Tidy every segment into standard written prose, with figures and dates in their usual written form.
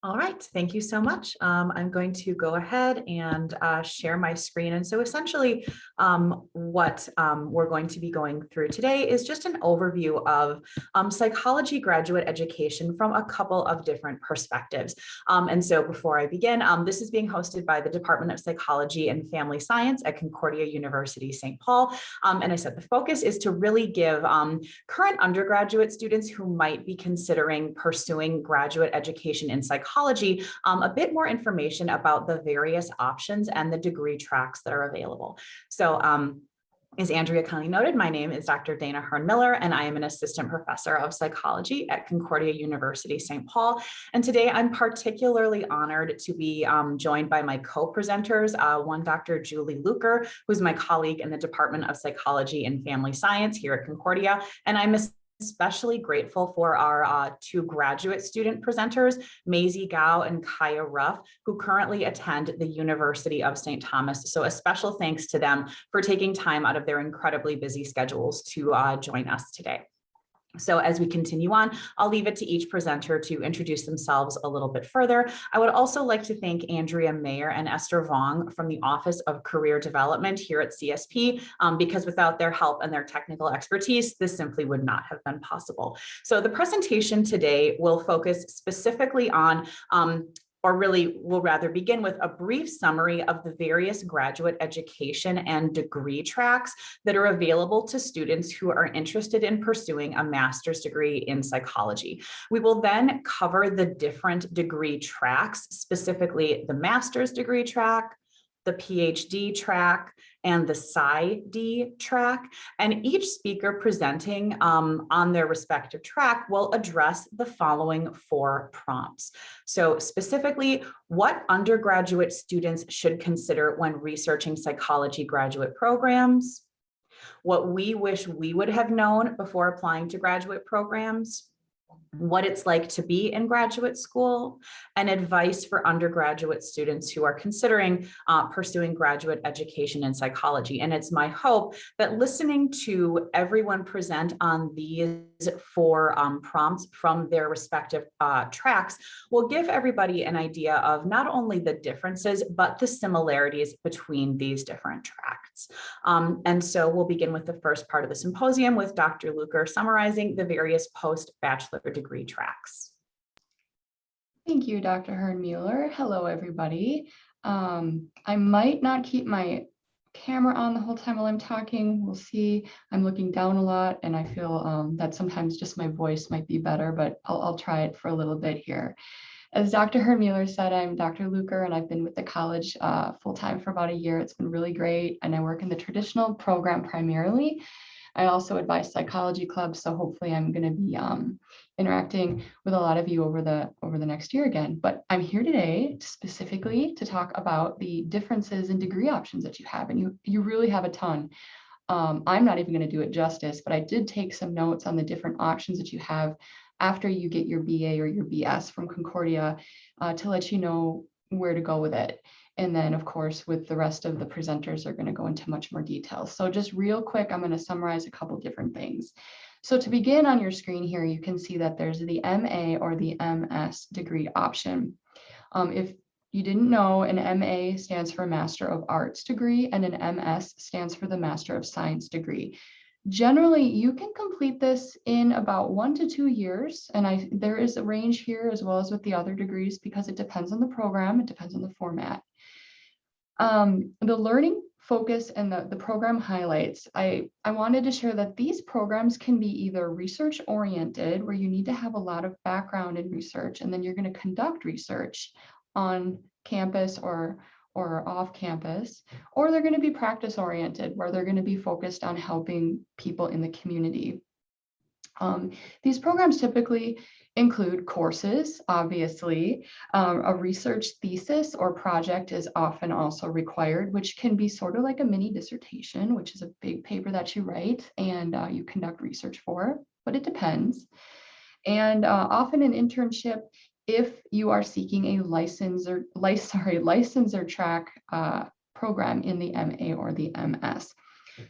All right, thank you so much. I'm going to go ahead and share my screen. And so essentially what we're going to be going through today is just an overview of psychology graduate education from a couple of different perspectives. And so before I begin, this is being hosted by the Department of Psychology and Family Science at Concordia University, St. Paul. And I said the focus is to really give current undergraduate students who might be considering pursuing graduate education in psychology a bit more information about the various options and the degree tracks that are available. So as Andrea kindly noted, my name is Dr. Dana Hearn-Miller, and I am an assistant professor of psychology at Concordia University, St. Paul. And today I'm particularly honored to be joined by my co-presenters, one Dr. Julie Luker, who's my colleague in the Department of Psychology and Family Science here at Concordia, and I'm especially grateful for our two graduate student presenters, Maisie Gao and Kaya Ruff, who currently attend the University of St. Thomas. So a special thanks to them for taking time out of their incredibly busy schedules to join us today. So as we continue on, I'll leave it to each presenter to introduce themselves a little bit further. I would also like to thank Andrea Mayer and Esther Vong from the Office of Career Development here at CSP, because without their help and their technical expertise, this simply would not have been possible. So the presentation today will focus specifically on or really we'll rather begin with a brief summary of the various graduate education and degree tracks that are available to students who are interested in pursuing a master's degree in psychology. We will then cover the different degree tracks, specifically the master's degree track, the PhD track, and the Sci-D track. And each speaker presenting on their respective track will address the following 4 prompts. So specifically, what undergraduate students should consider when researching psychology graduate programs, what we wish we would have known before applying to graduate programs, what it's like to be in graduate school, and advice for undergraduate students who are considering pursuing graduate education in psychology. And it's my hope that listening to everyone present on these 4 prompts from their respective tracks will give everybody an idea of not only the differences, but the similarities between these different tracks. And so we'll begin with the first part of the symposium with Dr. Luker summarizing the various post-bachelor degree tracks. Thank you, Dr. Hearn-Mueller. Hello, everybody. I might not keep my camera on the whole time while I'm talking. We'll see. I'm looking down a lot, and I feel that sometimes just my voice might be better, but I'll try it for a little bit here. As Dr. Hearn-Mueller said, I'm Dr. Luker, and I've been with the college full-time for about a year. It's been really great, and I work in the traditional program primarily. I also advise psychology clubs, so hopefully I'm going to be interacting with a lot of you over the next year again. But I'm here today specifically to talk about the differences in degree options that you have, and you really have a ton. I'm not even going to do it justice, but I did take some notes on the different options that you have after you get your BA or your BS from Concordia to let you know where to go with it. And then, of course, with the rest of the presenters are going to go into much more detail. So just real quick, I'm going to summarize a couple different things. So to begin, on your screen here, you can see that there's the MA or the MS degree option. If you didn't know, an MA stands for Master of Arts degree, and an MS stands for the Master of Science degree. Generally, you can complete this in about 1 to 2 years, and there is a range here as well as with the other degrees because it depends on the program, it depends on the format. The learning focus and the program highlights, I wanted to share that these programs can be either research oriented, where you need to have a lot of background in research, and then you're going to conduct research on campus or off campus, or they're going to be practice oriented, where they're going to be focused on helping people in the community. These programs typically include courses, obviously. A research thesis or project is often also required, which can be sort of like a mini dissertation, which is a big paper that you write and you conduct research for, but it depends. And often an internship if you are seeking a licensor track program in the MA or the MS.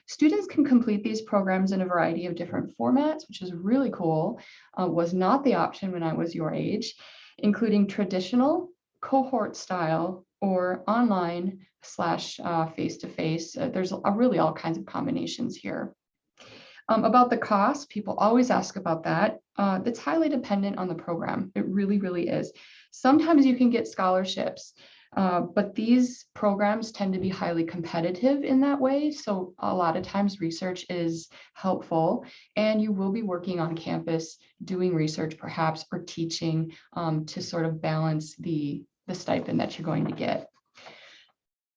Students can complete these programs in a variety of different formats, which is really cool. Was not the option when I was your age. including traditional, cohort style, or online / face-to-face. There's really all kinds of combinations here. About the cost, people always ask about that. It's highly dependent on the program. It really, really is. Sometimes you can get scholarships, but these programs tend to be highly competitive in that way. So a lot of times research is helpful, and you will be working on campus doing research perhaps, or teaching to sort of balance the stipend that you're going to get.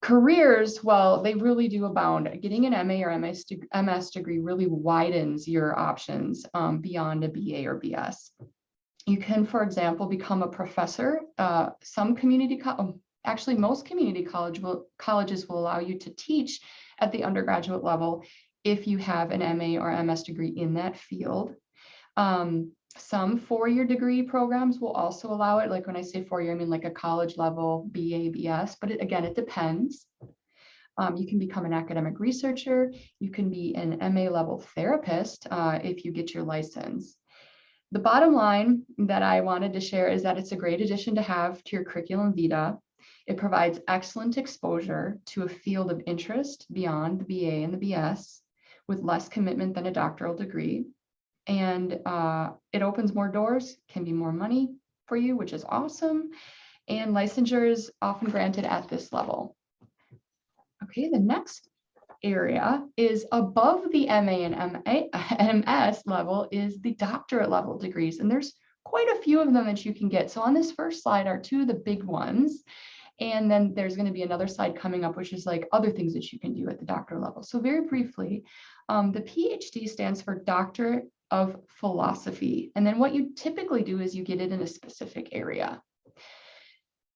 Careers, well, they really do abound. Getting an MA or MS degree really widens your options beyond a BA or BS. You can, for example, become a professor. Actually, most community colleges will allow you to teach at the undergraduate level if you have an MA or MS degree in that field. Some four-year degree programs will also allow it. Like when I say four-year, I mean like a college level BA, BS, but again, it depends. You can become an academic researcher. You can be an MA level therapist if you get your license. The bottom line that I wanted to share is that it's a great addition to have to your curriculum vitae. It provides excellent exposure to a field of interest beyond the BA and the BS with less commitment than a doctoral degree. And it opens more doors, can be more money for you, which is awesome. And licensure is often granted at this level. Okay, the next area is above the MA and MS level is the doctorate level degrees. And there's quite a few of them that you can get. So on this first slide are two of the big ones. And then there's going to be another slide coming up, which is like other things that you can do at the doctorate level. So very briefly, the PhD stands for Doctorate of Philosophy. And then what you typically do is you get it in a specific area.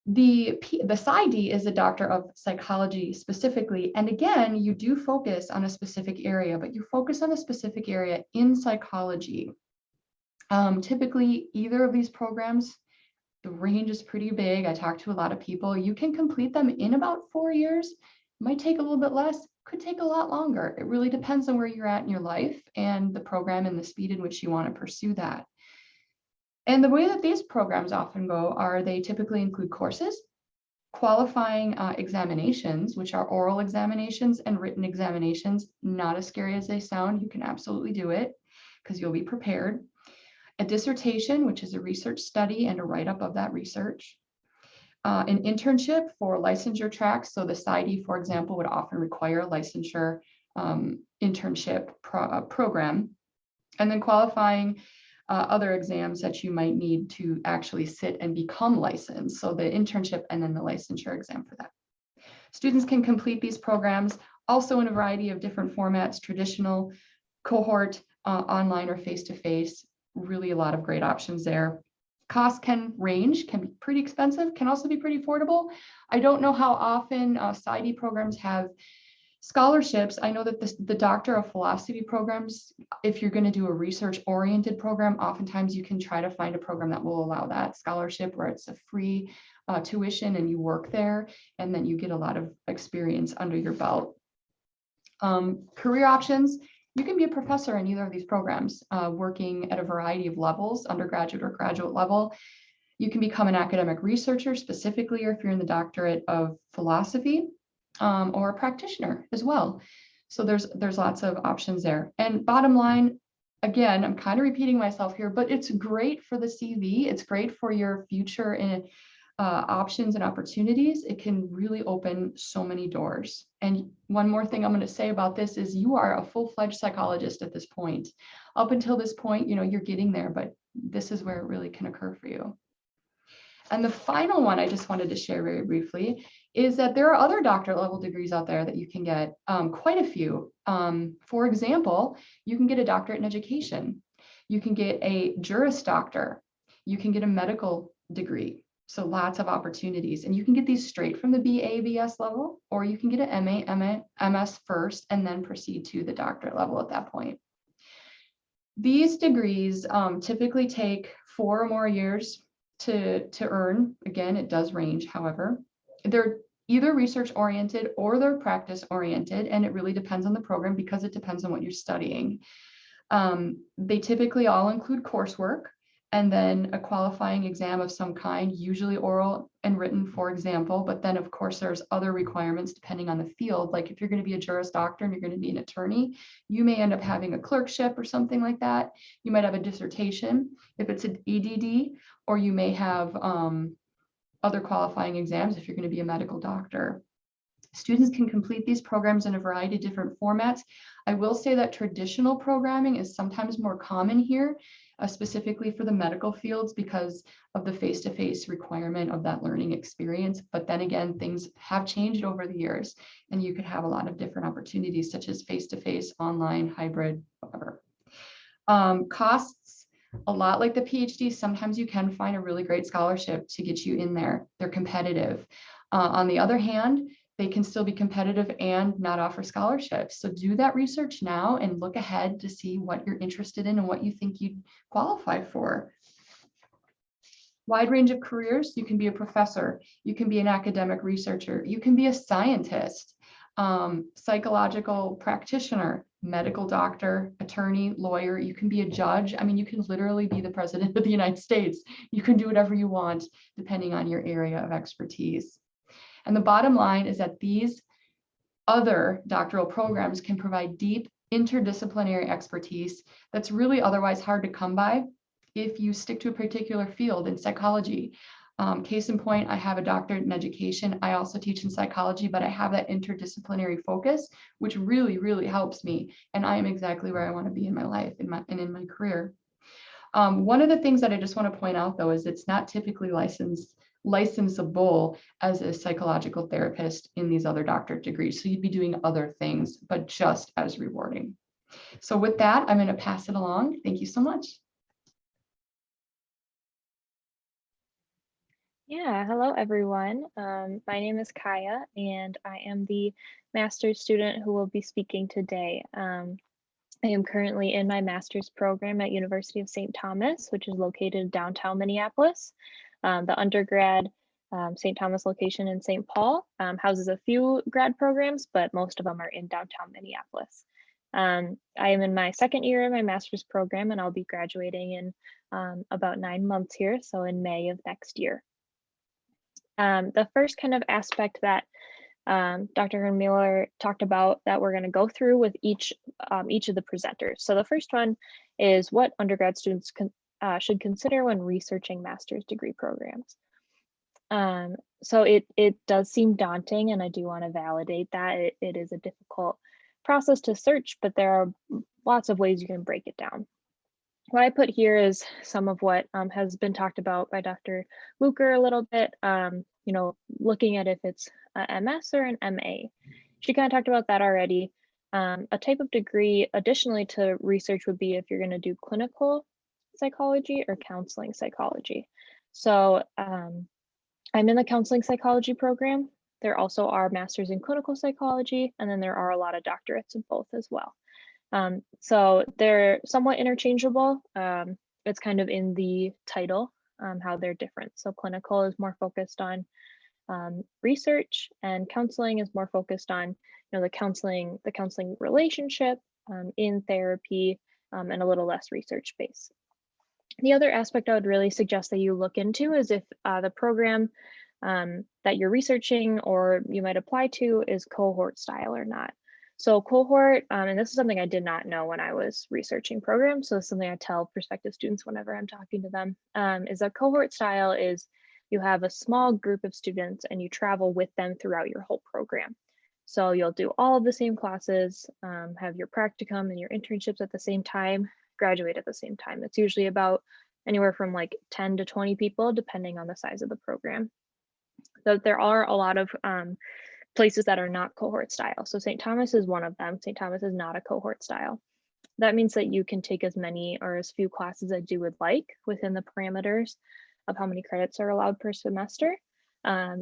The PsyD is a Doctor of Psychology specifically. And again, you do focus on a specific area, but you focus on a specific area in psychology. Typically, either of these programs, the range is pretty big. I talked to a lot of people. You can complete them in about 4 years. Might take a little bit less, could take a lot longer. It really depends on where you're at in your life and the program and the speed in which you want to pursue that. And the way that these programs often go are they typically include courses, qualifying examinations, which are oral examinations and written examinations. Not as scary as they sound. You can absolutely do it because you'll be prepared. A dissertation, which is a research study and a write-up of that research. An internship for licensure tracks. So the PsyD, for example, would often require a licensure internship program. And then qualifying other exams that you might need to actually sit and become licensed. So the internship and then the licensure exam for that. Students can complete these programs also in a variety of different formats, traditional, cohort, online or face-to-face. Really a lot of great options there. Costs can range, can be pretty expensive, can also be pretty affordable. I don't know how often PsyD programs have scholarships. I know that the Doctor of Philosophy programs, if you're going to do a research-oriented program, oftentimes you can try to find a program that will allow that scholarship where it's a free tuition and you work there, and then you get a lot of experience under your belt. Career options. You can be a professor in either of these programs, working at a variety of levels, undergraduate or graduate level. You can become an academic researcher specifically, or if you're in the Doctorate of Philosophy, or a practitioner as well. So there's lots of options there. And bottom line, again, I'm kind of repeating myself here, but it's great for the CV. It's great for your future in options and opportunities. It can really open so many doors. And one more thing I'm going to say about this is you are a full-fledged psychologist at this point. Up until this point, you're getting there, but this is where it really can occur for you. And the final one I just wanted to share very briefly is that there are other doctorate level degrees out there that you can get, quite a few. For example, you can get a doctorate in education. You can get a Juris Doctor. You can get a medical degree. So lots of opportunities. And you can get these straight from the BA, BS level, or you can get an MA, MS first, and then proceed to the doctorate level at that point. These degrees typically take 4 or more years to earn. Again, it does range, however. They're either research oriented or they're practice oriented, and it really depends on the program because it depends on what you're studying. They typically all include coursework, and then a qualifying exam of some kind, usually oral and written, for example. But then, of course, there's other requirements depending on the field. Like if you're going to be a Juris Doctor and you're going to be an attorney, you may end up having a clerkship or something like that. You might have a dissertation if it's an EDD, or you may have other qualifying exams if you're going to be a medical doctor. Students can complete these programs in a variety of different formats. I will say that traditional programming is sometimes more common here, specifically for the medical fields because of the face-to-face requirement of that learning experience. But then again, things have changed over the years, and you could have a lot of different opportunities such as face-to-face, online, hybrid, whatever. Costs, a lot like the PhD, sometimes you can find a really great scholarship to get you in there. They're competitive. On the other hand, they can still be competitive and not offer scholarships. So do that research now and look ahead to see what you're interested in and what you think you'd qualify for. Wide range of careers. You can be a professor, you can be an academic researcher, you can be a scientist, psychological practitioner, medical doctor, attorney, lawyer, you can be a judge. I mean, you can literally be the president of the United States. You can do whatever you want depending on your area of expertise. And the bottom line is that these other doctoral programs can provide deep interdisciplinary expertise that's really otherwise hard to come by if you stick to a particular field in psychology. Case in point, I have a doctorate in education. I also teach in psychology, but I have that interdisciplinary focus, which really, really helps me. And I am exactly where I want to be in my life and in my career. One of the things that I just want to point out, though, is it's not typically licensable as a psychological therapist in these other doctorate degrees. So you'd be doing other things, but just as rewarding. So with that, I'm going to pass it along. Thank you so much. Yeah, hello everyone. My name is Kaya, and I am the master's student who will be speaking today. I am currently in my master's program at University of St. Thomas, which is located in downtown Minneapolis. The undergrad St. Thomas location in St. Paul houses a few grad programs, but most of them are in downtown Minneapolis. I am in my second year of my master's program, and I'll be graduating in about 9 months here, so in May of next year. The first kind of aspect that Dr. Hermueller talked about that we're going to go through with each of the presenters. So the first one is what undergrad students should consider when researching master's degree programs. So it does seem daunting, and I do want to validate that it is a difficult process to search, but there are lots of ways you can break it down. What I put here is some of what has been talked about by Dr. Luker a little bit, you know, looking at if it's a MS or an MA. She kind of talked about that already. A type of degree additionally to research would be if you're going to do clinical psychology or counseling psychology. So I'm in the counseling psychology program. There also are masters in clinical psychology, and then there are a lot of doctorates in both as well. So they're somewhat interchangeable. It's kind of in the title, how they're different. So clinical is more focused on research, and counseling is more focused on, you know, the counseling relationship in therapy, and a little less research based. The other aspect I would really suggest that you look into is if the program that you're researching or you might apply to is cohort style or not. So cohort, and this is something I did not know when I was researching programs, so it's something I tell prospective students whenever I'm talking to them, is that cohort style is you have a small group of students and you travel with them throughout your whole program. So you'll do all of the same classes, have your practicum and your internships at the same time, graduate at the same time. It's usually about anywhere from like 10 to 20 people, depending on the size of the program. So there are a lot of places that are not cohort style. So St. Thomas is one of them. St. Thomas is not a cohort style. That means that you can take as many or as few classes as you would like within the parameters of how many credits are allowed per semester.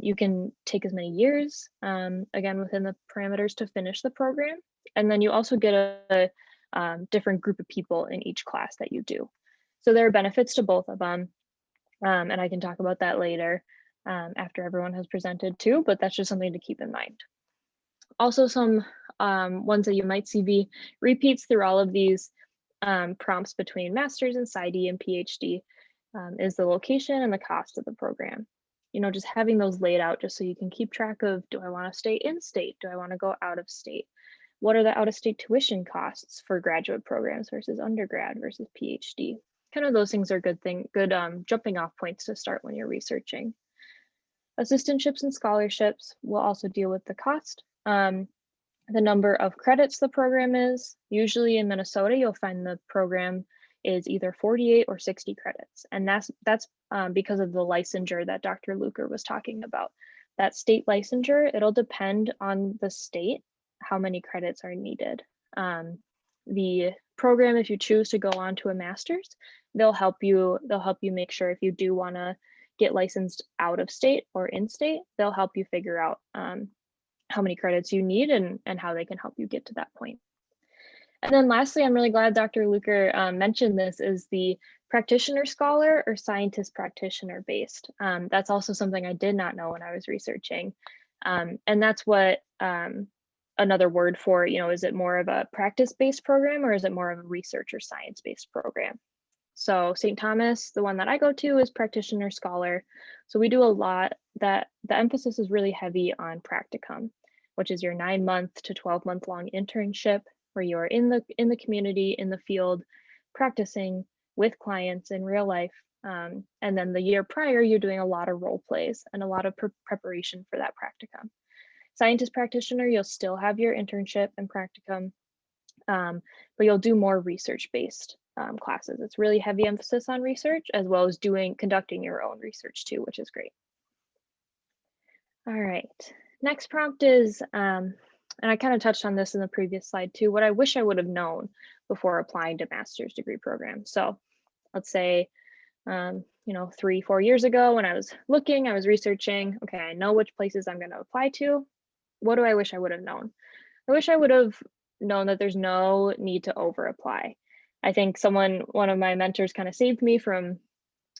You can take as many years, again, within the parameters to finish the program. And then you also get a different group of people in each class that you do. So there are benefits to both of them. And I can talk about that later after everyone has presented too, but that's just something to keep in mind. Also, some ones that you might see be repeats through all of these prompts between master's and PsyD and PhD is the location and the cost of the program. Just having those laid out just so you can keep track of, do I want to stay in state? Do I want to go out of state? What are the out of state tuition costs for graduate programs versus undergrad versus PhD? Kind of those things are good jumping off points to start when you're researching. Assistantships and scholarships will also deal with the cost. The number of credits the program is. Usually in Minnesota, you'll find the program is either 48 or 60 credits. And that's because of the licensure that Dr. Luker was talking about. That state licensure, it'll depend on the state, how many credits are needed. The program, if you choose to go on to a master's, they'll help you make sure if you do want to get licensed out of state or in state, they'll help you figure out how many credits you need and how they can help you get to that point. And then lastly, I'm really glad Dr. Luker mentioned this, is the Practitioner Scholar or Scientist Practitioner based. That's also something I did not know when I was researching. And that's what another word for, is it more of a practice-based program or is it more of a research or science-based program? So St. Thomas, the one that I go to, is Practitioner Scholar. So we do a lot that the emphasis is really heavy on practicum, which is your 9-month to 12-month long internship where you are in the community, in the field, practicing with clients in real life. And then the year prior, you're doing a lot of role plays and a lot of preparation for that practicum. Scientist practitioner, you'll still have your internship and practicum, but you'll do more research-based classes. It's really heavy emphasis on research, as well as conducting your own research too, which is great. All right, next prompt is, and I kind of touched on this in the previous slide too, what I wish I would have known before applying to master's degree programs. So let's say, 3-4 years ago when I was looking, I was researching, okay, I know which places I'm going to apply to. What do I wish I would have known? I wish I would have known that there's no need to over apply. I think one of my mentors kind of saved me from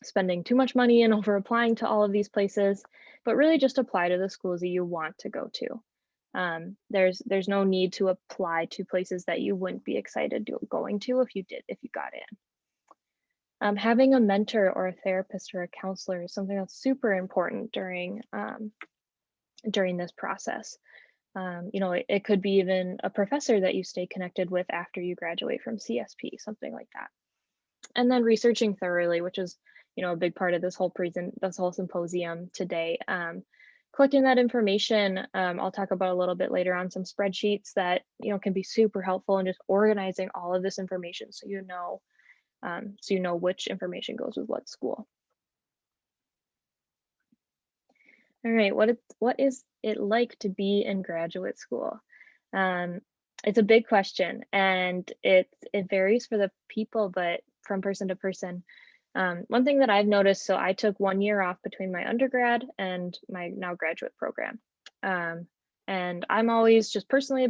spending too much money and over applying to all of these places, but really just apply to the schools that you want to go to. There's no need to apply to places that you wouldn't be excited going to if you got in. Having a mentor or a therapist or a counselor is something that's super important during this process. It could be even a professor that you stay connected with after you graduate from CSP, something like that. And then researching thoroughly, which is, a big part of this whole symposium today. Collecting that information, I'll talk about a little bit later on, some spreadsheets that, can be super helpful in just organizing all of this information so you know which information goes with what school. All right, what is it like to be in graduate school? It's a big question, and it varies for the people, but from person to person. One thing that I've noticed, so I took 1 year off between my undergrad and my now graduate program. And I'm always just personally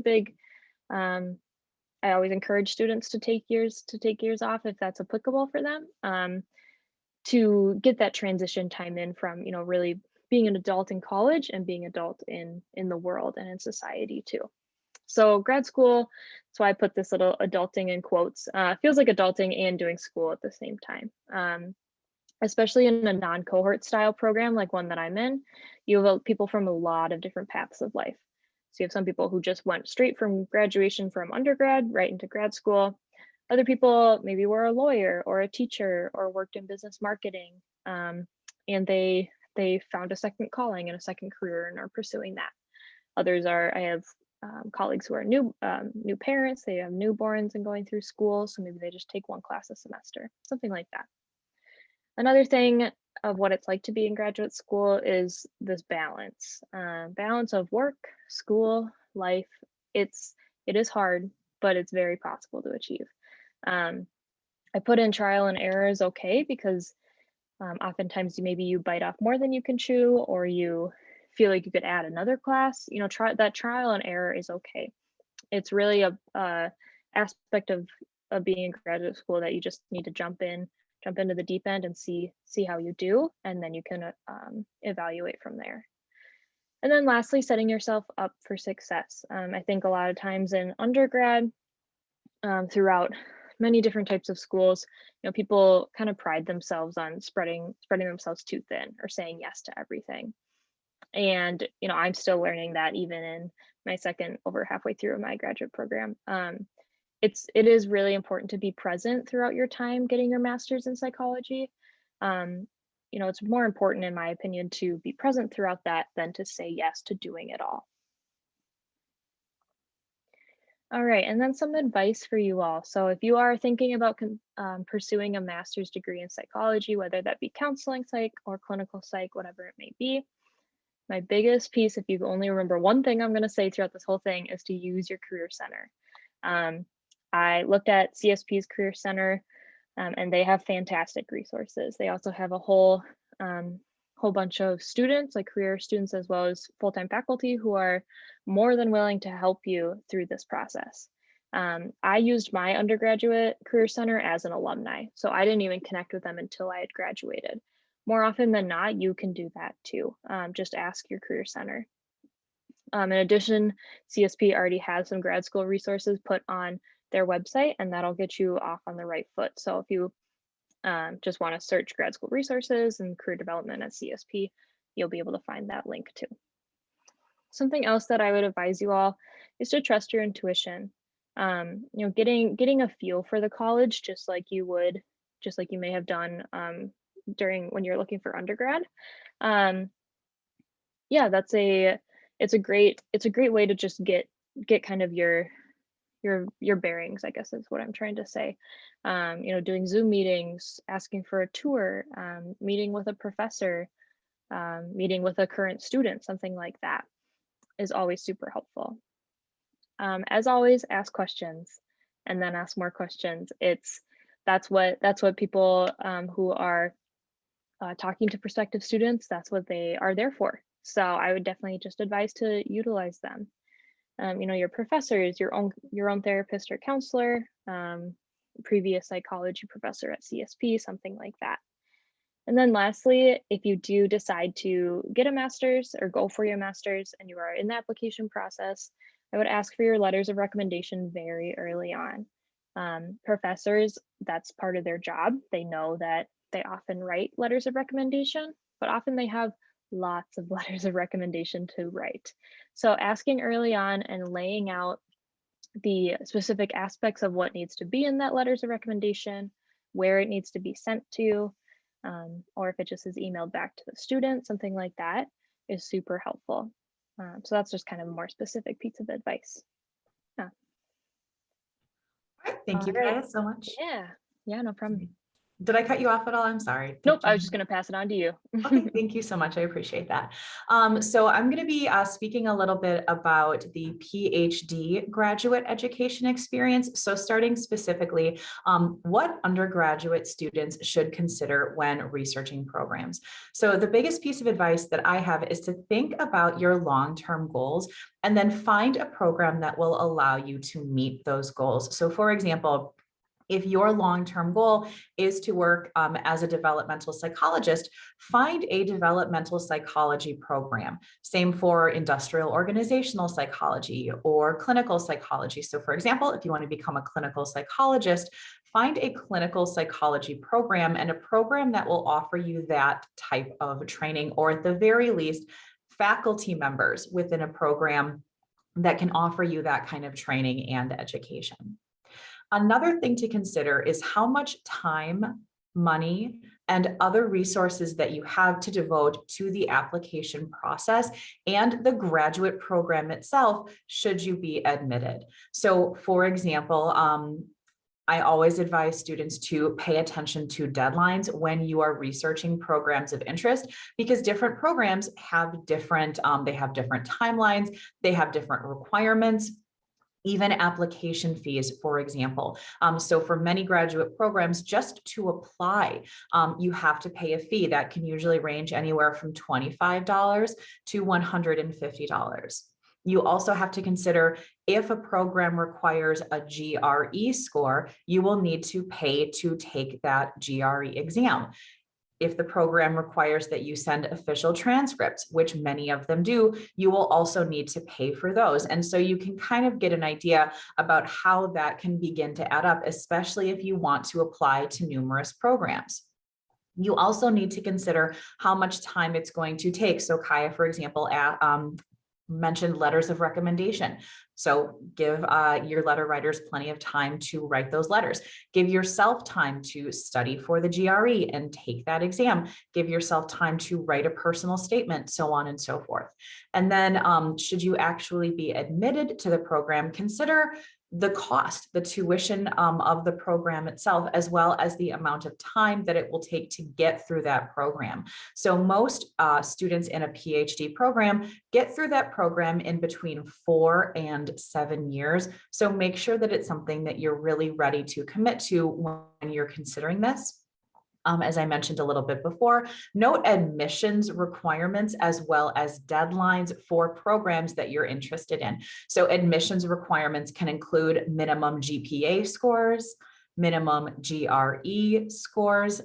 I always encourage students to take years off if that's applicable for them, to get that transition time in from, really being an adult in college and being adult in the world and in society too. So grad school, so I put this little adulting in quotes, feels like adulting and doing school at the same time. Especially in a non-cohort style program like one that I'm in, you have people from a lot of different paths of life. So you have some people who just went straight from graduation from undergrad right into grad school. Other people maybe were a lawyer or a teacher or worked in business marketing, and they found a second calling and a second career and are pursuing that. Others I have colleagues who are new parents, they have newborns and going through school, so maybe they just take one class a semester, something like that. Another thing of what it's like to be in graduate school is this balance of work, school, life. It is hard, but it's very possible to achieve. I put in trial and error is okay because oftentimes maybe you bite off more than you can chew, or you feel like you could add another class. That trial and error is okay. It's really a aspect of being in graduate school that you just need to jump into the deep end and see how you do, and then you can evaluate from there. And then lastly, setting yourself up for success. I think a lot of times in undergrad, throughout many different types of schools, people kind of pride themselves on spreading themselves too thin or saying yes to everything. And, I'm still learning that even in my second over halfway through my graduate program. It is really important to be present throughout your time getting your master's in psychology. It's more important, in my opinion, to be present throughout that than to say yes to doing it all. All right, and then some advice for you all. So if you are thinking about pursuing a master's degree in psychology, whether that be counseling psych or clinical psych, whatever it may be, my biggest piece, if you only remember one thing I'm going to say throughout this whole thing, is to use your career center. I looked at CSP's Career Center, and they have fantastic resources. They also have a whole bunch of students, like career students, as well as full-time faculty who are more than willing to help you through this process. I used my undergraduate career center as an alumni, so I didn't even connect with them until I had graduated. More often than not, you can do that too. Just ask your career center. In addition, CSP already has some grad school resources put on their website, and that'll get you off on the right foot. So if you just want to search grad school resources and career development at CSP, you'll be able to find that link too. Something else that I would advise you all is to trust your intuition. Getting a feel for the college, just like you may have done during when you're looking for undergrad. Yeah, it's a great way to just get kind of your bearings, I guess is what I'm trying to say. Doing Zoom meetings, asking for a tour, meeting with a professor, meeting with a current student, something like that is always super helpful. As always, ask questions and then ask more questions. That's what people who are talking to prospective students, that's what they are there for. So I would definitely just advise to utilize them. Your professors, your own therapist or counselor, previous psychology professor at CSP, something like that. And then lastly, if you do decide to get a master's or go for your master's and you are in the application process, I would ask for your letters of recommendation very early on. Professors, that's part of their job. They know that they often write letters of recommendation, but often they have lots of letters of recommendation to write. So asking early on and laying out the specific aspects of what needs to be in that letters of recommendation, where it needs to be sent to, or if it just is emailed back to the student, something like that is super helpful. So that's just kind of a more specific piece of advice. All right, thank you, All right. Kaya, so much. Yeah, no problem. Did I cut you off at all? I'm sorry. Nope, I was just going to pass it on to you. Okay, thank you so much. I appreciate that. So I'm going to be speaking a little bit about the PhD graduate education experience. So starting specifically, what undergraduate students should consider when researching programs. So the biggest piece of advice that I have is to think about your long-term goals and then find a program that will allow you to meet those goals. So for example, if your long-term goal is to work as a developmental psychologist, find a developmental psychology program. Same for industrial organizational psychology or clinical psychology. So for example, if you want to become a clinical psychologist, find a clinical psychology program and a program that will offer you that type of training, or at the very least, faculty members within a program that can offer you that kind of training and education. Another thing to consider is how much time, money, and other resources that you have to devote to the application process and the graduate program itself, should you be admitted. So for example, I always advise students to pay attention to deadlines when you are researching programs of interest, because different programs have different, they have different timelines, they have different requirements, even application fees, for example. So for many graduate programs, just to apply, you have to pay a fee that can usually range anywhere from $25 to $150. You also have to consider, if a program requires a GRE score, you will need to pay to take that GRE exam. If the program requires that you send official transcripts, which many of them do, you will also need to pay for those. And so you can kind of get an idea about how that can begin to add up, especially if you want to apply to numerous programs. You also need to consider how much time it's going to take. So Kaya, for example, mentioned letters of recommendation. So give your letter writers plenty of time to write those letters. Give yourself time to study for the GRE and take that exam. Give yourself time to write a personal statement, so on and so forth. And then should you actually be admitted to the program, consider the cost, the tuition of the program itself, as well as the amount of time that it will take to get through that program. So most students in a PhD program get through that program in between 4 and 7 years. So make sure that it's something that you're really ready to commit to when you're considering this. As I mentioned a little bit before, note admissions requirements as well as deadlines for programs that you're interested in. So admissions requirements can include minimum GPA scores, minimum GRE scores,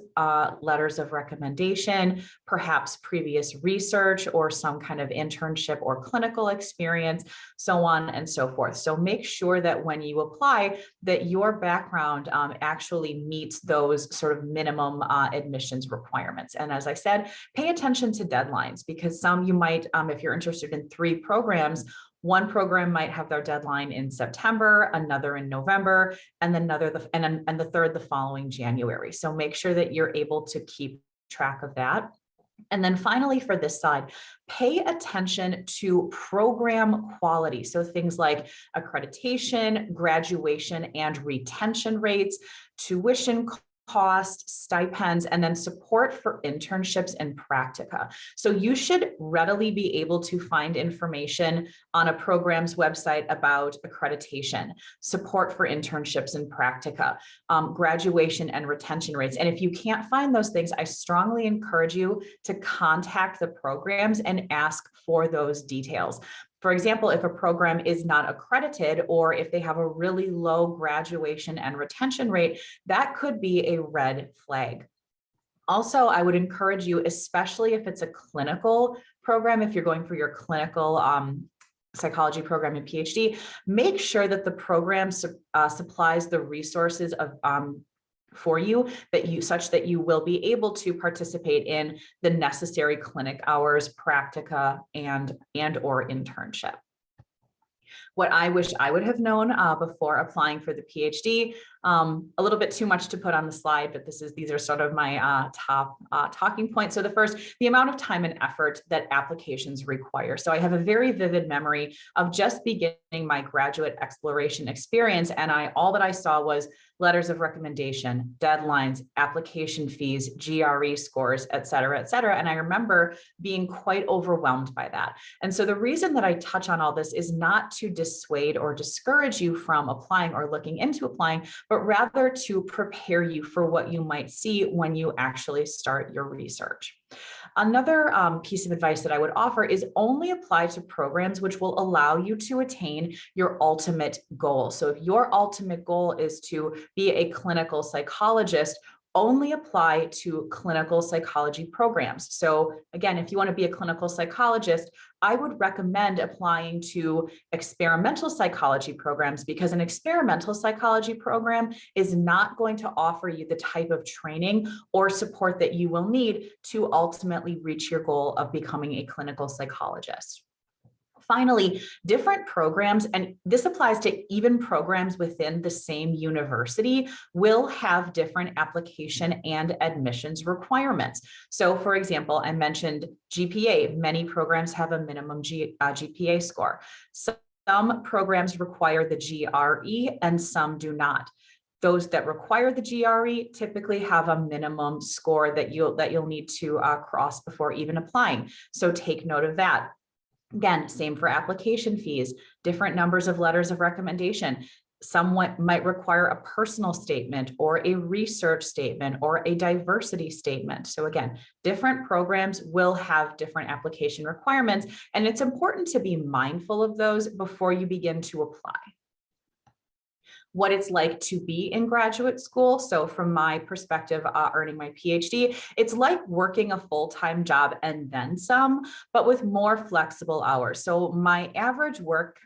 letters of recommendation, perhaps previous research or some kind of internship or clinical experience, so on and so forth. So make sure that when you apply, that your background actually meets those sort of minimum admissions requirements. And as I said, pay attention to deadlines, because some you might, if you're interested in 3 programs, one program might have their deadline in September, another in November, and then and the third the following January. So make sure that you're able to keep track of that. And then finally, for this side, pay attention to program quality. So things like accreditation, graduation and retention rates, tuition cost, stipends, and then support for internships and practica. So you should readily be able to find information on a program's website about accreditation, support for internships and practica, graduation and retention rates. And if you can't find those things, I strongly encourage you to contact the programs and ask for those details. For example, if a program is not accredited, or if they have a really low graduation and retention rate, that could be a red flag. Also, I would encourage you, especially if it's a clinical program, if you're going for your clinical psychology program and PhD, make sure that the program supplies the resources of for you such that you will be able to participate in the necessary clinic hours, practica, and or internship. What I wish I would have known before applying for the PhD, a little bit too much to put on the slide, but these are sort of my top talking points. So the first, the amount of time and effort that applications require. So I have a very vivid memory of just beginning my graduate exploration experience, and all that I saw was letters of recommendation, deadlines, application fees, GRE scores, et cetera, et cetera. And I remember being quite overwhelmed by that. And so the reason that I touch on all this is not to dissuade or discourage you from applying or looking into applying, but rather to prepare you for what you might see when you actually start your research. Another piece of advice that I would offer is only apply to programs which will allow you to attain your ultimate goal. So if your ultimate goal is to be a clinical psychologist, only apply to clinical psychology programs. So again, if you want to be a clinical psychologist, I would recommend applying to experimental psychology programs, because an experimental psychology program is not going to offer you the type of training or support that you will need to ultimately reach your goal of becoming a clinical psychologist. Finally, different programs, and this applies to even programs within the same university, will have different application and admissions requirements. So for example, I mentioned GPA. Many programs have a minimum GPA score. Some programs require the GRE and some do not. Those that require the GRE typically have a minimum score that you'll need to cross before even applying. So take note of that. Again, same for application fees, different numbers of letters of recommendation. Someone might require a personal statement or a research statement or a diversity statement. So again, different programs will have different application requirements, and it's important to be mindful of those before you begin to apply. what it's like to be in graduate school. So from my perspective, earning my PhD, it's like working a full-time job and then some, but with more flexible hours. So my average work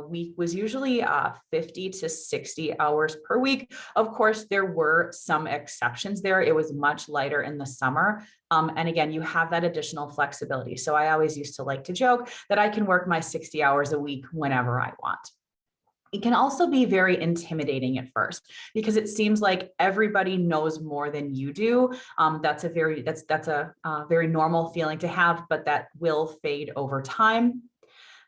week was usually 50 to 60 hours per week. Of course, there were some exceptions there. It was much lighter in the summer. And again, you have that additional flexibility. So I always used to like to joke that I can work my 60 hours a week whenever I want. It can also be very intimidating at first because it seems like everybody knows more than you do. That's a very normal feeling to have, but that will fade over time.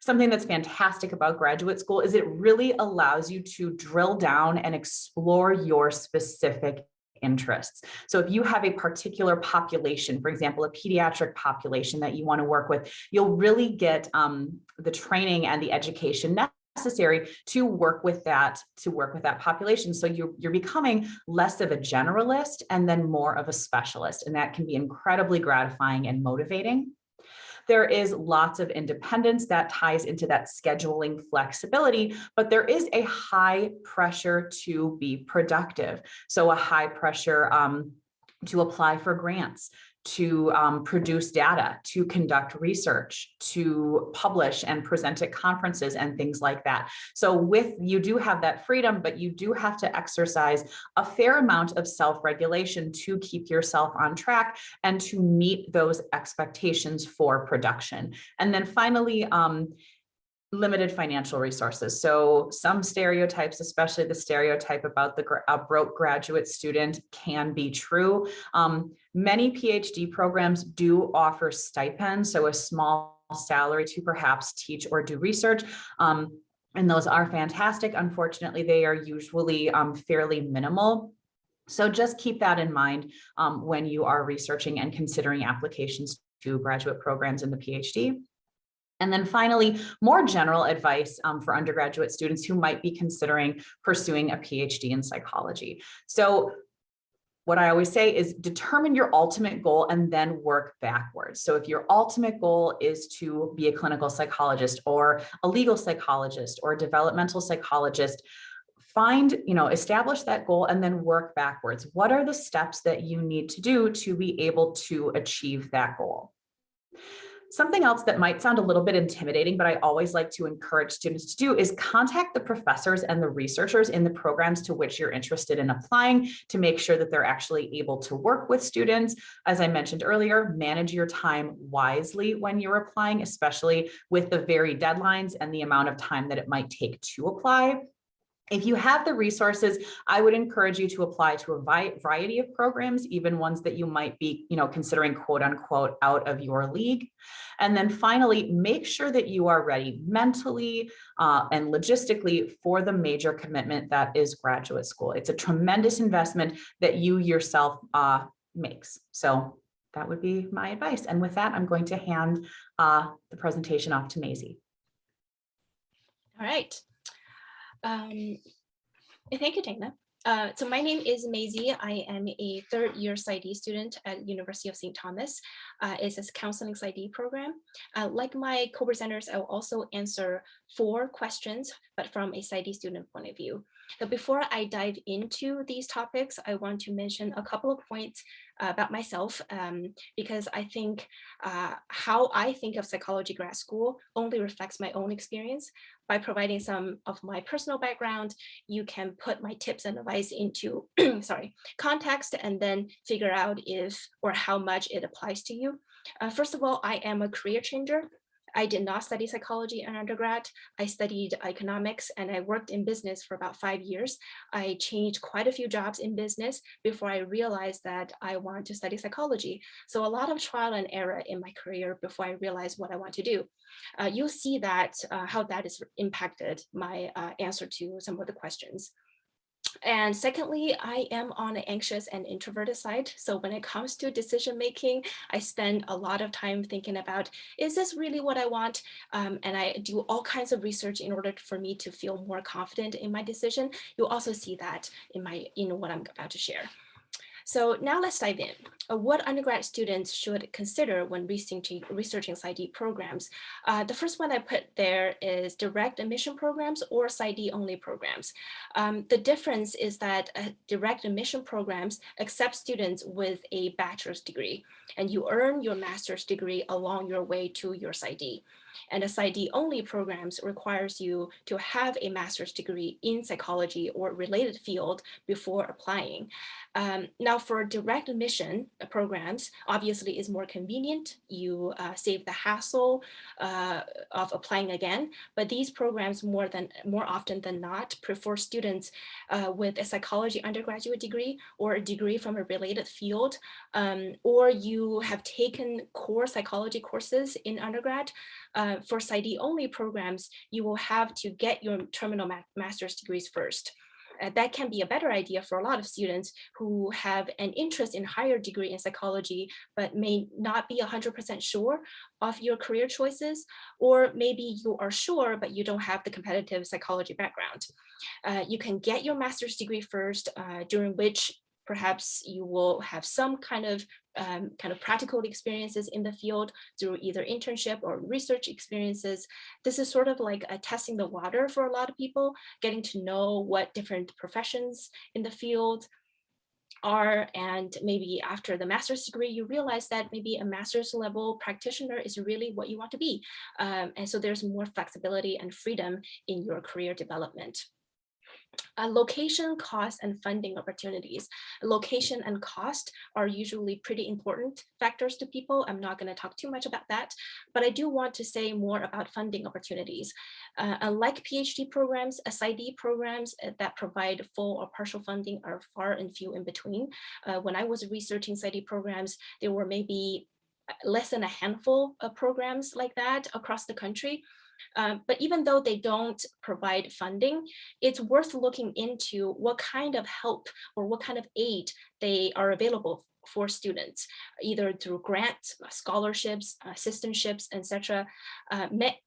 Something that's fantastic about graduate school is it really allows you to drill down and explore your specific interests. So if you have a particular population, for example, a pediatric population that you want to work with, you'll really get the training and the education necessary to work with that population. So you're becoming less of a generalist and then more of a specialist, and that can be incredibly gratifying and motivating. There is lots of independence that ties into that scheduling flexibility, but there is a high pressure to be productive. So a high pressure to apply for grants, to produce data, to conduct research, to publish and present at conferences and things like that. So you do have that freedom, but you do have to exercise a fair amount of self-regulation to keep yourself on track and to meet those expectations for production. And then finally, limited financial resources. So some stereotypes, especially the stereotype about the broke graduate student, can be true. Many PhD programs do offer stipends, so a small salary to perhaps teach or do research. And those are fantastic. Unfortunately, they are usually fairly minimal. So just keep that in mind when you are researching and considering applications to graduate programs in the PhD. And then finally, more general advice for undergraduate students who might be considering pursuing a PhD in psychology. So what I always say is determine your ultimate goal and then work backwards. So if your ultimate goal is to be a clinical psychologist or a legal psychologist or a developmental psychologist, establish that goal and then work backwards. What are the steps that you need to do to be able to achieve that goal? Something else that might sound a little bit intimidating, but I always like to encourage students to do is contact the professors and the researchers in the programs to which you're interested in applying to make sure that they're actually able to work with students. As I mentioned earlier, manage your time wisely when you're applying, especially with the varied deadlines and the amount of time that it might take to apply. If you have the resources, I would encourage you to apply to a variety of programs, even ones that you might be, considering quote unquote out of your league. And then finally, make sure that you are ready mentally and logistically for the major commitment that is graduate school. It's a tremendous investment that you yourself makes. So that would be my advice. And with that, I'm going to hand the presentation off to Maisie. All right. Thank you, Dana. So my name is Maisie. I am a third-year PsyD student at University of St. Thomas. It's a counseling PsyD program. Like my co-presenters, I will also answer 4 questions, but from a PsyD student point of view. But before I dive into these topics, I want to mention a couple of points about myself, because I think how I think of psychology grad school only reflects my own experience. By providing some of my personal background, you can put my tips and advice into context and then figure out if or how much it applies to you. First of all, I am a career changer. I did not study psychology in undergrad. I studied economics and I worked in business for about 5 years. I changed quite a few jobs in business before I realized that I wanted to study psychology. So a lot of trial and error in my career before I realized what I want to do. You'll see that how that has impacted my answer to some of the questions. And secondly, I am on the anxious and introverted side. So when it comes to decision making, I spend a lot of time thinking about, is this really what I want? And I do all kinds of research in order for me to feel more confident in my decision. You'll also see that in what I'm about to share. So now let's dive in. what undergrad students should consider when researching PsyD programs. The first one I put there is direct admission programs or PsyD only programs. The difference is that direct admission programs accept students with a bachelor's degree, and you earn your master's degree along your way to your PsyD. And a PsyD only programs requires you to have a master's degree in psychology or related field before applying. Now for direct admission programs, obviously is more convenient. You save the hassle of applying again, but these programs more often than not prefer students with a psychology undergraduate degree or a degree from a related field, or you have taken core psychology courses in undergrad. For PsyD only programs, you will have to get your terminal master's degrees first. That can be a better idea for a lot of students who have an interest in higher degree in psychology, but may not be 100% sure of your career choices, or maybe you are sure, but you don't have the competitive psychology background. You can get your master's degree first, during which perhaps you will have some kind of practical experiences in the field through either internship or research experiences. This is sort of like testing the water for a lot of people, getting to know what different professions in the field are, and maybe after the master's degree, you realize that maybe a master's level practitioner is really what you want to be. And so there's more flexibility and freedom in your career development. Location, cost, and funding opportunities. Location and cost are usually pretty important factors to people. I'm not going to talk too much about that, but I do want to say more about funding opportunities. Unlike PhD programs, PsyD programs that provide full or partial funding are far and few in between. When I was researching PsyD programs, there were maybe less than a handful of programs like that across the country. But even though they don't provide funding, it's worth looking into what kind of help or what kind of aid they are available for students, either through grants, scholarships, assistantships, etc.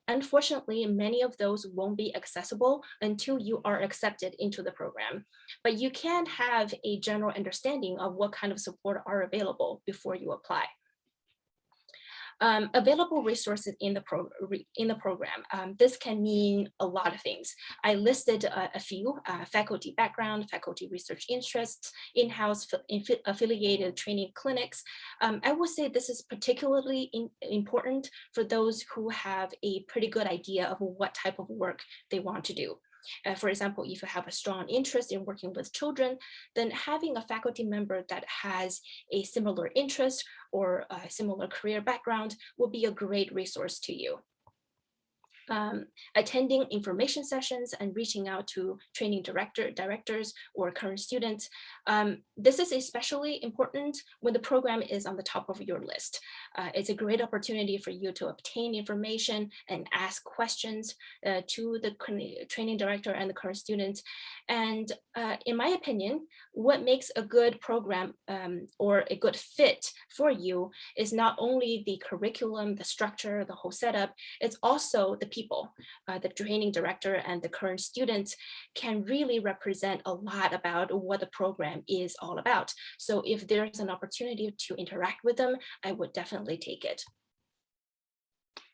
Unfortunately, many of those won't be accessible until you are accepted into the program. But you can have a general understanding of what kind of support are available before you apply. Available resources in the program. This can mean a lot of things. I listed a few: faculty background, faculty research interests, in-house affiliated training clinics. I would say this is particularly important for those who have a pretty good idea of what type of work they want to do. For example, if you have a strong interest in working with children, then having a faculty member that has a similar interest or a similar career background will be a great resource to you. Attending information sessions and reaching out to training directors or current students. This is especially important when the program is on the top of your list. It's a great opportunity for you to obtain information and ask questions to the training director and the current students. And in my opinion, what makes a good program or a good fit for you is not only the curriculum, the structure, the whole setup, it's also the people. The training director and the current students can really represent a lot about what the program is all about. So if there's an opportunity to interact with them, I would definitely take it.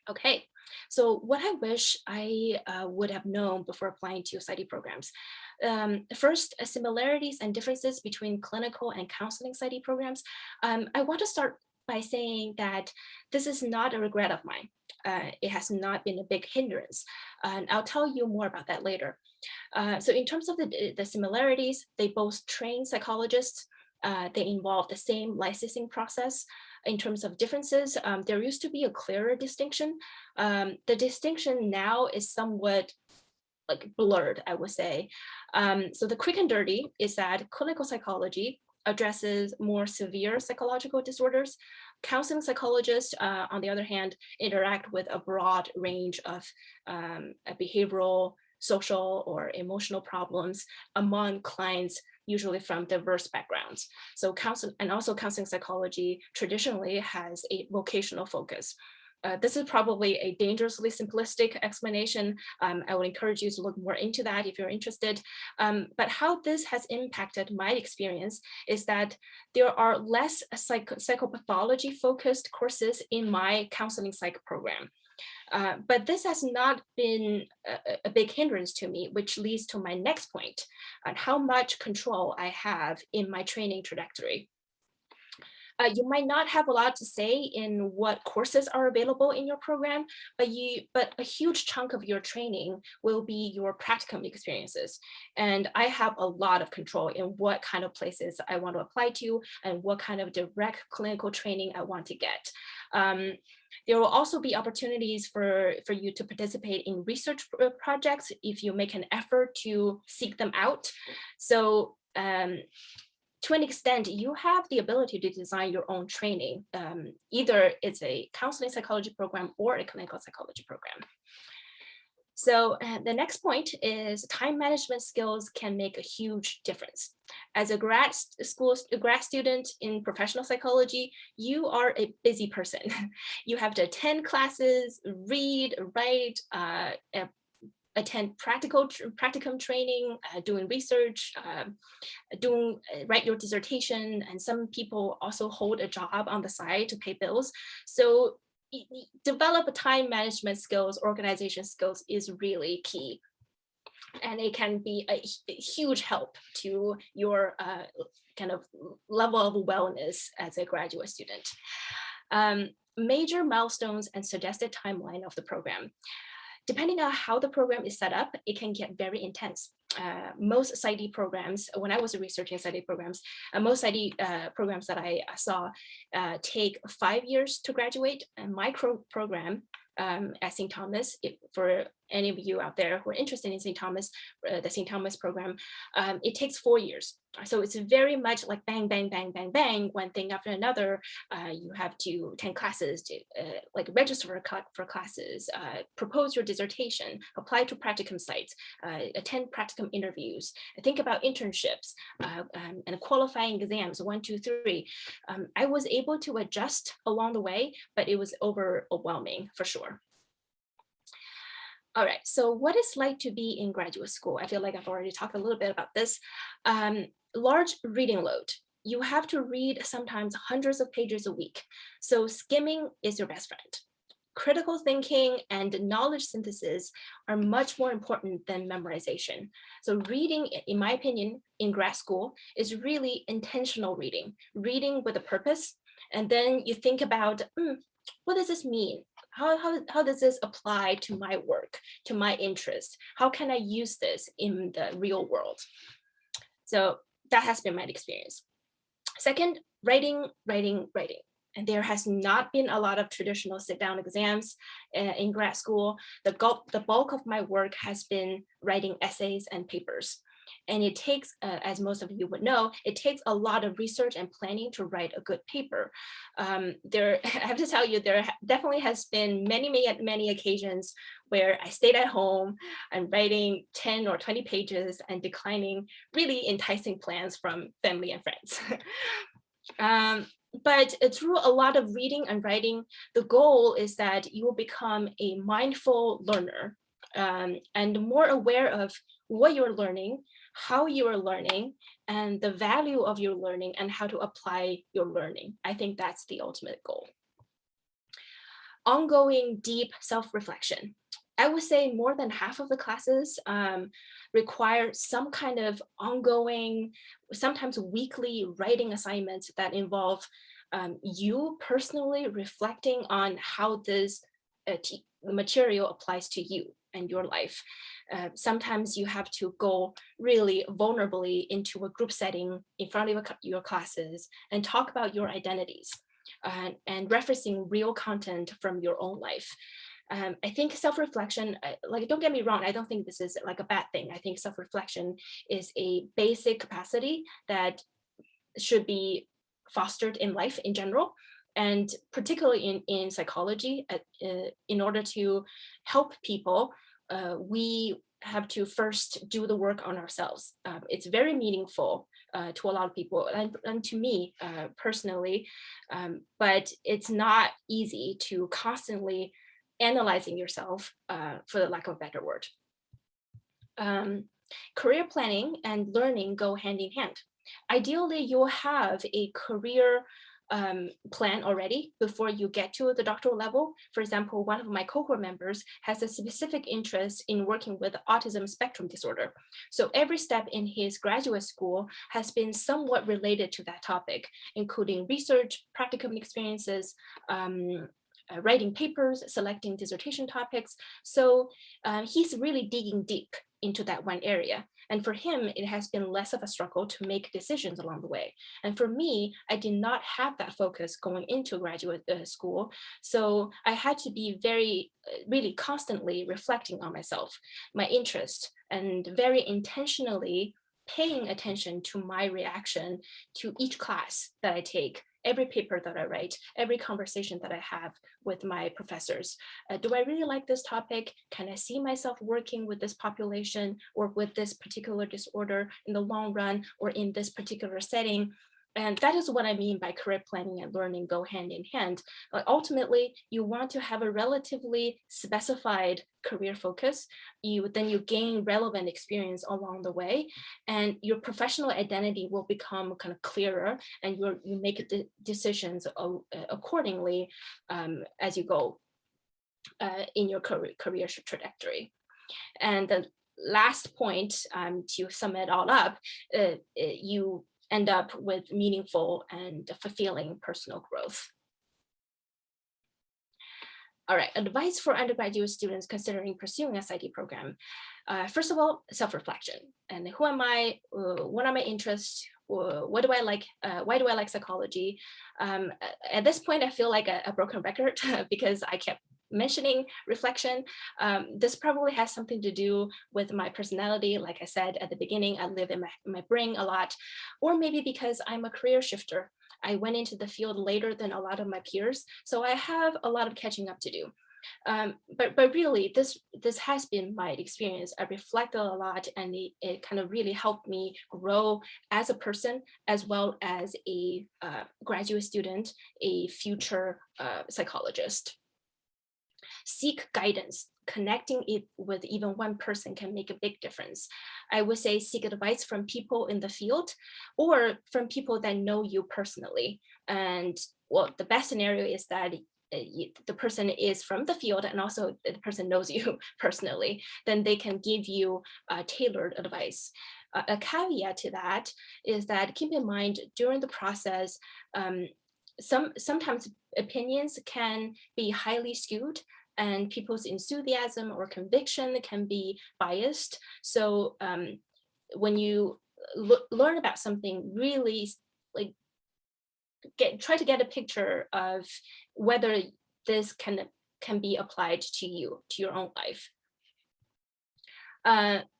Okay, so what I wish I would have known before applying to PsyD programs. First, similarities and differences between clinical and counseling PsyD programs. I want to start by saying that this is not a regret of mine. It has not been a big hindrance. And I'll tell you more about that later. So in terms of the similarities, they both train psychologists. They involve the same licensing process. In terms of differences, there used to be a clearer distinction. The distinction now is somewhat like blurred, I would say. So the quick and dirty is that clinical psychology addresses more severe psychological disorders. Counseling psychologists, on the other hand, interact with a broad range of behavioral, social, or emotional problems among clients, usually from diverse backgrounds. So counseling psychology traditionally has a vocational focus. This is probably a dangerously simplistic explanation. I would encourage you to look more into that if you're interested. But how this has impacted my experience is that there are less psychopathology focused courses in my counseling psych program. But this has not been a big hindrance to me, which leads to my next point on how much control I have in my training trajectory. You might not have a lot to say in what courses are available in your program, but a huge chunk of your training will be your practicum experiences. And I have a lot of control in what kind of places I want to apply to and what kind of direct clinical training I want to get. There will also be opportunities for you to participate in research projects if you make an effort to seek them out. So to an extent, you have the ability to design your own training. Either it's a counseling psychology program or a clinical psychology program. So the next point is time management skills can make a huge difference. As a grad student in professional psychology, you are a busy person. You have to attend classes, read, write, attend practicum training, doing research, write your dissertation, and some people also hold a job on the side to pay bills. So develop time management skills, organization skills is really key. And it can be a huge help to your kind of level of wellness as a graduate student. Major milestones and suggested timeline of the program. Depending on how the program is set up, it can get very intense. Most PsyD programs, when I was researching PsyD programs, most PsyD programs that I saw take 5 years to graduate. And my program at St. Thomas, for any of you out there who are interested in St. Thomas, the St. Thomas program, it takes 4 years. So it's very much like bang, bang, bang, bang, bang, one thing after another. You have to attend classes, to like register for classes, propose your dissertation, apply to practicum sites, attend practicum interviews, think about internships, and qualifying exams, 1, 2, 3. I was able to adjust along the way, but it was overwhelming for sure. All right, so what it's like to be in graduate school? I feel like I've already talked a little bit about this. Large reading load. You have to read sometimes hundreds of pages a week. So skimming is your best friend. Critical thinking and knowledge synthesis are much more important than memorization. So reading, in my opinion, in grad school is really intentional reading with a purpose. And then you think about, what does this mean? How does this apply to my work, to my interest? How can I use this in the real world? So that has been my experience. Second, writing. And there has not been a lot of traditional sit-down exams in grad school. The bulk of my work has been writing essays and papers. And it takes, as most of you would know, it takes a lot of research and planning to write a good paper. I have to tell you, there definitely has been many occasions where I stayed at home and writing 10 or 20 pages and declining really enticing plans from family and friends. But through a lot of reading and writing, the goal is that you will become a mindful learner and more aware of what you're learning, how you are learning, and the value of your learning and how to apply your learning. I think that's the ultimate goal. Ongoing deep self-reflection. I would say more than half of the classes require some kind of ongoing, sometimes weekly writing assignments that involve you personally reflecting on how this material applies to you and your life. Sometimes you have to go really vulnerably into a group setting in front of your classes and talk about your identities and referencing real content from your own life. I think self-reflection, like, don't get me wrong, I don't think this is like a bad thing. I think self-reflection is a basic capacity that should be fostered in life in general, and particularly in psychology. In order to help people, we have to first do the work on ourselves. It's very meaningful to a lot of people and to me personally, but it's not easy to constantly analyzing yourself, for the lack of a better word. Career planning and learning go hand in hand. Ideally, you'll have a career plan already before you get to the doctoral level. For example, one of my cohort members has a specific interest in working with autism spectrum disorder. So every step in his graduate school has been somewhat related to that topic, including research, practicum experiences, writing papers, selecting dissertation topics. So he's really digging deep into that one area. And for him, it has been less of a struggle to make decisions along the way. And for me, I did not have that focus going into graduate school. So I had to be really constantly reflecting on myself, my interest, and very intentionally paying attention to my reaction to each class that I take, every paper that I write, every conversation that I have with my professors. Do I really like this topic? Can I see myself working with this population or with this particular disorder in the long run or in this particular setting? And that is what I mean by career planning and learning go hand in hand. Ultimately, you want to have a relatively specified career focus. Then you gain relevant experience along the way, and your professional identity will become kind of clearer, and you make decisions accordingly as you go in your career trajectory. And the last point, to sum it all up, you end up with meaningful and fulfilling personal growth. All right, advice for undergraduate students considering pursuing a PsyD program. First of all, self-reflection. And who am I? What are my interests? What do I like? Why do I like psychology? At this point, I feel like a broken record because I kept mentioning reflection. This probably has something to do with my personality. Like I said at the beginning, I live in my brain a lot, or maybe because I'm a career shifter. I went into the field later than a lot of my peers, so I have a lot of catching up to do. But really, this has been my experience. I reflected a lot, and it kind of really helped me grow as a person, as well as a graduate student, a future psychologist. Seek guidance. Connecting it with even one person can make a big difference. I would say seek advice from people in the field or from people that know you personally. And well, the best scenario is that the person is from the field and also the person knows you personally, then they can give you tailored advice. A caveat to that is that keep in mind during the process, sometimes opinions can be highly skewed and people's enthusiasm or conviction can be biased. So when you learn about something, really like try to get a picture of whether this can be applied to you, to your own life.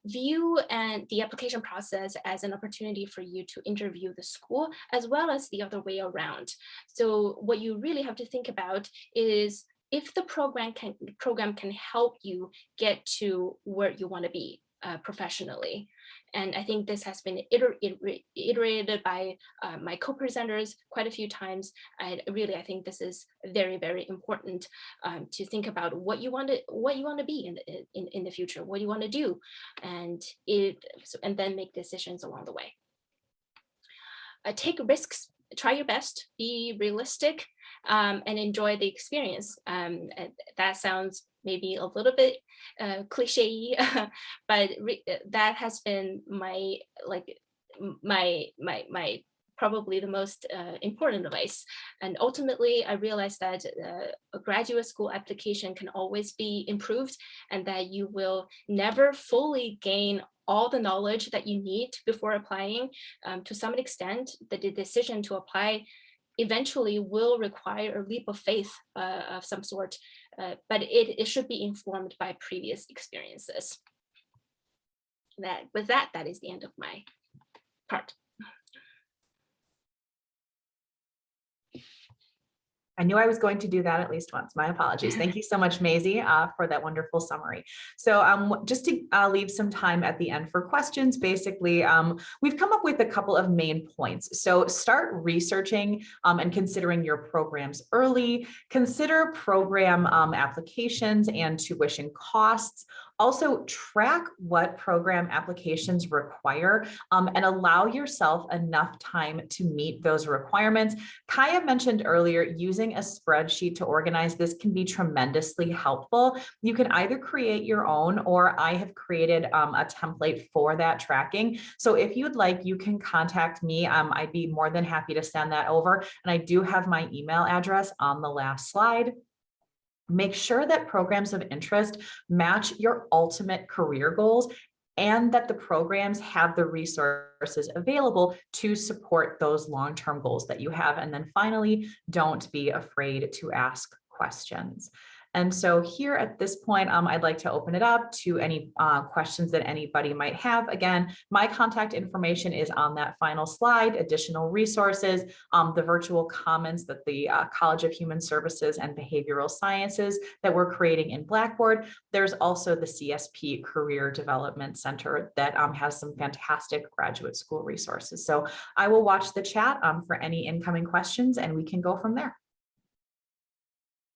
View and the application process as an opportunity for you to interview the school as well as the other way around. So what you really have to think about is if the program can help you get to where you want to be professionally. And I think this has been iterated by my co-presenters quite a few times. I think this is very, very important to think about what you want to be in the future, what you want to do, and then make decisions along the way. Take risks, try your best, be realistic, and enjoy the experience. That sounds maybe a little bit cliche, but that has been my probably the most important advice. And ultimately, I realized that a graduate school application can always be improved, and that you will never fully gain all the knowledge that you need before applying. To some extent, the decision to apply eventually will require a leap of faith of some sort, but it should be informed by previous experiences. With that is the end of my part. I knew I was going to do that at least once. My apologies. Thank you so much, Maisie, for that wonderful summary. So just to leave some time at the end for questions, basically, we've come up with a couple of main points. So start researching and considering your programs early. Consider program applications and tuition costs. Also, track what program applications require and allow yourself enough time to meet those requirements. Kaya mentioned earlier, using a spreadsheet to organize this can be tremendously helpful. You can either create your own, or I have created a template for that tracking. So if you'd like, you can contact me. I'd be more than happy to send that over. And I do have my email address on the last slide. Make sure that programs of interest match your ultimate career goals and that the programs have the resources available to support those long-term goals that you have. And then finally, don't be afraid to ask questions. And so here at this point, I'd like to open it up to any questions that anybody might have. Again, my contact information is on that final slide, additional resources, the virtual commons that the College of Human Services and Behavioral Sciences that we're creating in Blackboard. There's also the CSP Career Development Center that has some fantastic graduate school resources. So I will watch the chat for any incoming questions and we can go from there.